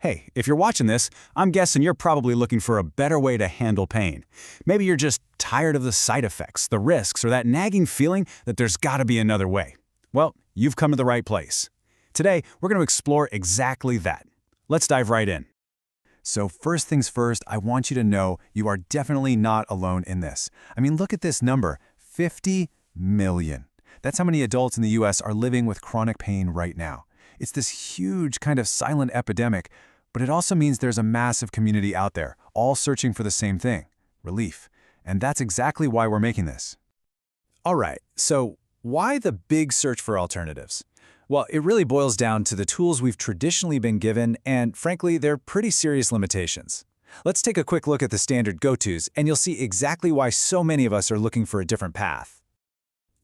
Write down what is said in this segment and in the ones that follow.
Hey, if you're watching this, I'm guessing you're probably looking for a better way to handle pain. Maybe you're just tired of the side effects, the risks, or that nagging feeling that there's gotta be another way. Well, you've come to the right place. Today, we're going to explore exactly that. Let's dive right in. So first things first, I want you to know you are definitely not alone in this. I mean, look at this number, 50 million. That's how many adults in the US are living with chronic pain right now. It's this huge kind of silent epidemic, but it also means there's a massive community out there, all searching for the same thing, relief. And that's exactly why we're making this. All right, so why the big search for alternatives? Well, it really boils down to the tools we've traditionally been given, and frankly, they're pretty serious limitations. Let's take a quick look at the standard go-tos, and you'll see exactly why so many of us are looking for a different path.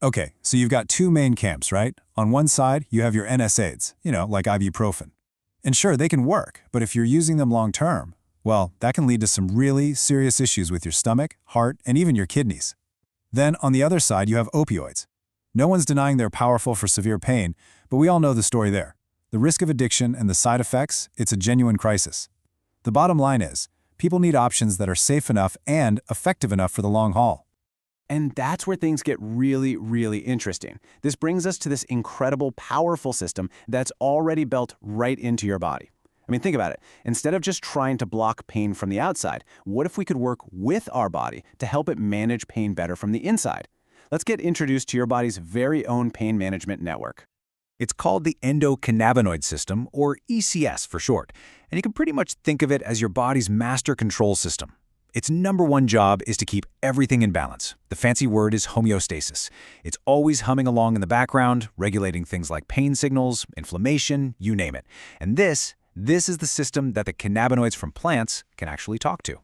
Okay, so you've got two main camps, right? On one side, you have your NSAIDs, like ibuprofen. And sure, they can work, but if you're using them long-term, well, that can lead to some really serious issues with your stomach, heart, and even your kidneys. Then, on the other side, you have opioids. No one's denying they're powerful for severe pain, but we all know the story there. The risk of addiction and the side effects, it's a genuine crisis. The bottom line is, people need options that are safe enough and effective enough for the long haul. And that's where things get really, really interesting. This brings us to this incredible, powerful system that's already built right into your body. I mean, think about it. Instead of just trying to block pain from the outside, what if we could work with our body to help it manage pain better from the inside? Let's get introduced to your body's very own pain management network. It's called the endocannabinoid system, or ECS for short, and you can pretty much think of it as your body's master control system. Its number one job is to keep everything in balance. The fancy word is homeostasis. It's always humming along in the background, regulating things like pain signals, inflammation, you name it. And this is the system that the cannabinoids from plants can actually talk to.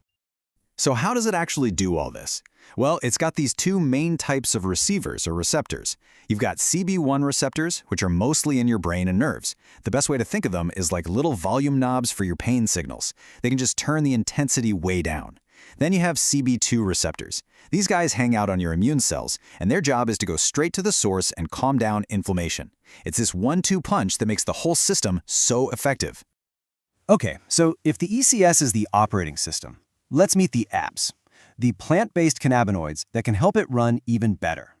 So how does it actually do all this? Well, it's got these two main types of receivers or receptors. You've got CB1 receptors, which are mostly in your brain and nerves. The best way to think of them is like little volume knobs for your pain signals. They can just turn the intensity way down. Then you have CB2 receptors. These guys hang out on your immune cells, and their job is to go straight to the source and calm down inflammation. It's this 1-2 punch that makes the whole system so effective. Okay, so if the ECS is the operating system, let's meet the apps, the plant-based cannabinoids that can help it run even better.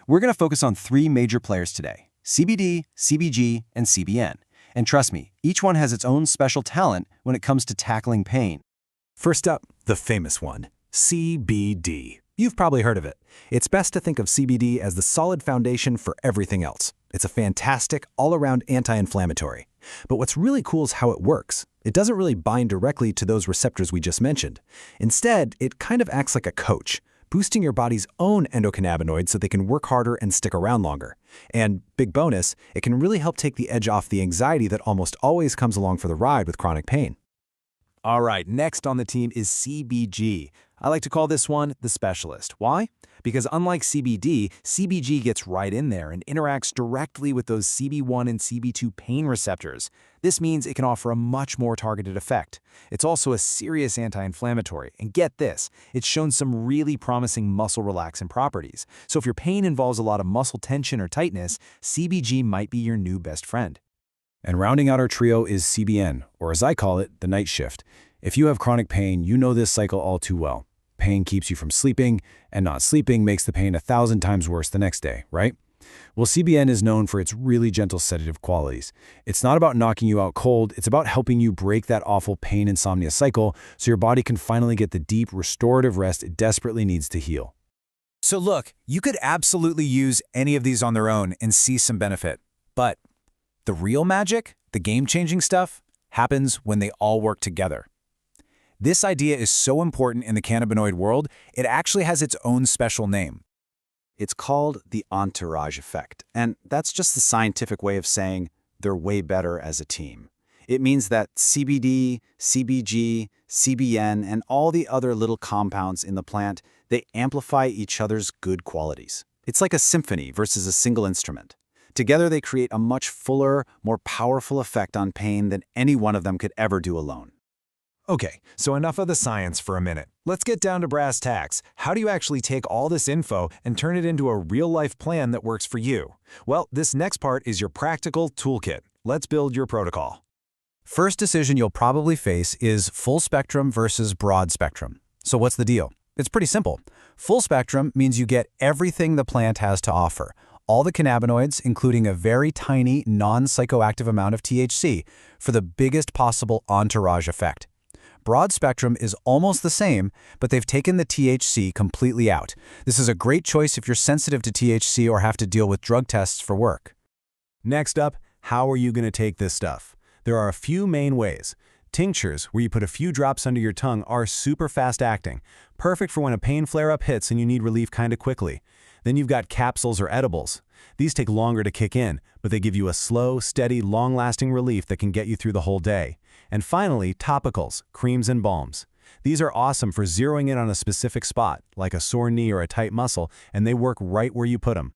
We're going to focus on three major players today: CBD, CBG, and CBN. And trust me, each one has its own special talent when it comes to tackling pain. First up, the famous one, CBD. You've probably heard of it. It's best to think of CBD as the solid foundation for everything else. It's a fantastic, all-around anti-inflammatory. But what's really cool is how it works. It doesn't really bind directly to those receptors we just mentioned. Instead, it kind of acts like a coach, boosting your body's own endocannabinoids so they can work harder and stick around longer. And big bonus, it can really help take the edge off the anxiety that almost always comes along for the ride with chronic pain. All right, next on the team is CBG. I like to call this one the specialist. Why? Because unlike CBD, CBG gets right in there and interacts directly with those CB1 and CB2 pain receptors. This means it can offer a much more targeted effect. It's also a serious anti-inflammatory, and get this, it's shown some really promising muscle relaxant properties. So if your pain involves a lot of muscle tension or tightness, CBG might be your new best friend. And rounding out our trio is CBN, or as I call it, the night shift. If you have chronic pain, you know this cycle all too well. Pain keeps you from sleeping, and not sleeping makes the pain 1,000 times worse the next day, right? Well, CBN is known for its really gentle sedative qualities. It's not about knocking you out cold, it's about helping you break that awful pain insomnia cycle so your body can finally get the deep, restorative rest it desperately needs to heal. So look, you could absolutely use any of these on their own and see some benefit. But the real magic, the game-changing stuff, happens when they all work together. This idea is so important in the cannabinoid world, it actually has its own special name. It's called the entourage effect, and that's just the scientific way of saying they're way better as a team. It means that CBD, CBG, CBN, and all the other little compounds in the plant, they amplify each other's good qualities. It's like a symphony versus a single instrument. Together they create a much fuller, more powerful effect on pain than any one of them could ever do alone. Okay, so enough of the science for a minute. Let's get down to brass tacks. How do you actually take all this info and turn it into a real-life plan that works for you? Well, this next part is your practical toolkit. Let's build your protocol. First decision you'll probably face is full spectrum versus broad spectrum. So what's the deal? It's pretty simple. Full spectrum means you get everything the plant has to offer, all the cannabinoids, including a very tiny, non-psychoactive amount of THC, for the biggest possible entourage effect. Broad spectrum is almost the same, but they've taken the THC completely out. This is a great choice if you're sensitive to THC or have to deal with drug tests for work. Next up, how are you going to take this stuff? There are a few main ways. Tinctures, where you put a few drops under your tongue, are super fast-acting, perfect for when a pain flare-up hits and you need relief kind of quickly. Then you've got capsules or edibles. These take longer to kick in, but they give you a slow, steady, long-lasting relief that can get you through the whole day. And finally, topicals, creams and balms. These are awesome for zeroing in on a specific spot, like a sore knee or a tight muscle, and they work right where you put them.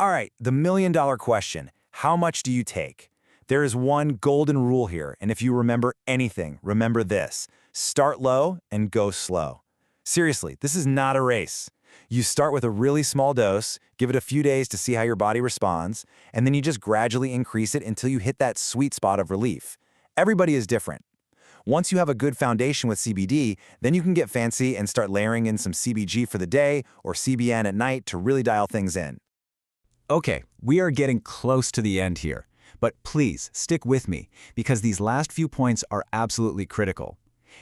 All right, the million-dollar question. How much do you take? There is one golden rule here, and if you remember anything, remember this. Start low and go slow. Seriously, this is not a race. You start with a really small dose, give it a few days to see how your body responds, and then you just gradually increase it until you hit that sweet spot of relief. Everybody is different. Once you have a good foundation with CBD, then you can get fancy and start layering in some CBG for the day or CBN at night to really dial things in. Okay, we are getting close to the end here, but please stick with me because these last few points are absolutely critical.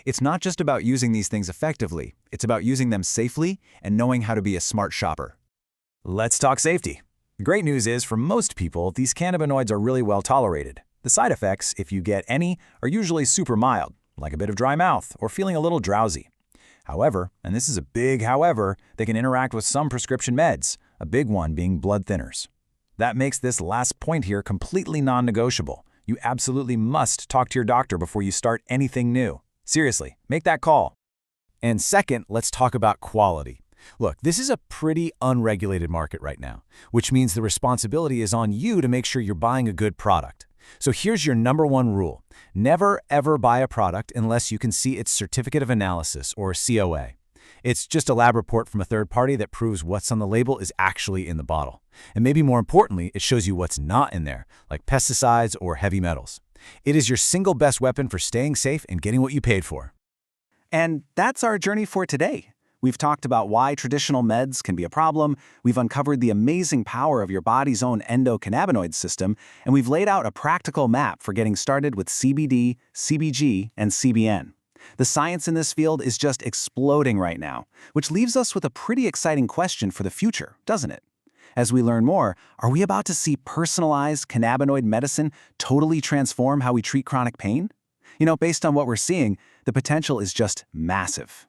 It's not just about using these things effectively, it's about using them safely and knowing how to be a smart shopper. Let's talk safety. The great news is, for most people, these cannabinoids are really well tolerated. The side effects, if you get any, are usually super mild, like a bit of dry mouth or feeling a little drowsy. However, and this is a big however, they can interact with some prescription meds, a big one being blood thinners. That makes this last point here completely non-negotiable. You absolutely must talk to your doctor before you start anything new. Seriously, make that call. And second, let's talk about quality. Look, this is a pretty unregulated market right now, which means the responsibility is on you to make sure you're buying a good product. So here's your number one rule. Never ever buy a product unless you can see its certificate of analysis, or COA. It's just a lab report from a third party that proves what's on the label is actually in the bottle. And maybe more importantly, it shows you what's not in there, like pesticides or heavy metals. It is your single best weapon for staying safe and getting what you paid for. And that's our journey for today. We've talked about why traditional meds can be a problem, we've uncovered the amazing power of your body's own endocannabinoid system, and we've laid out a practical map for getting started with CBD, CBG, and CBN. The science in this field is just exploding right now, which leaves us with a pretty exciting question for the future, doesn't it? As we learn more, are we about to see personalized cannabinoid medicine totally transform how we treat chronic pain? You know, based on what we're seeing, the potential is just massive.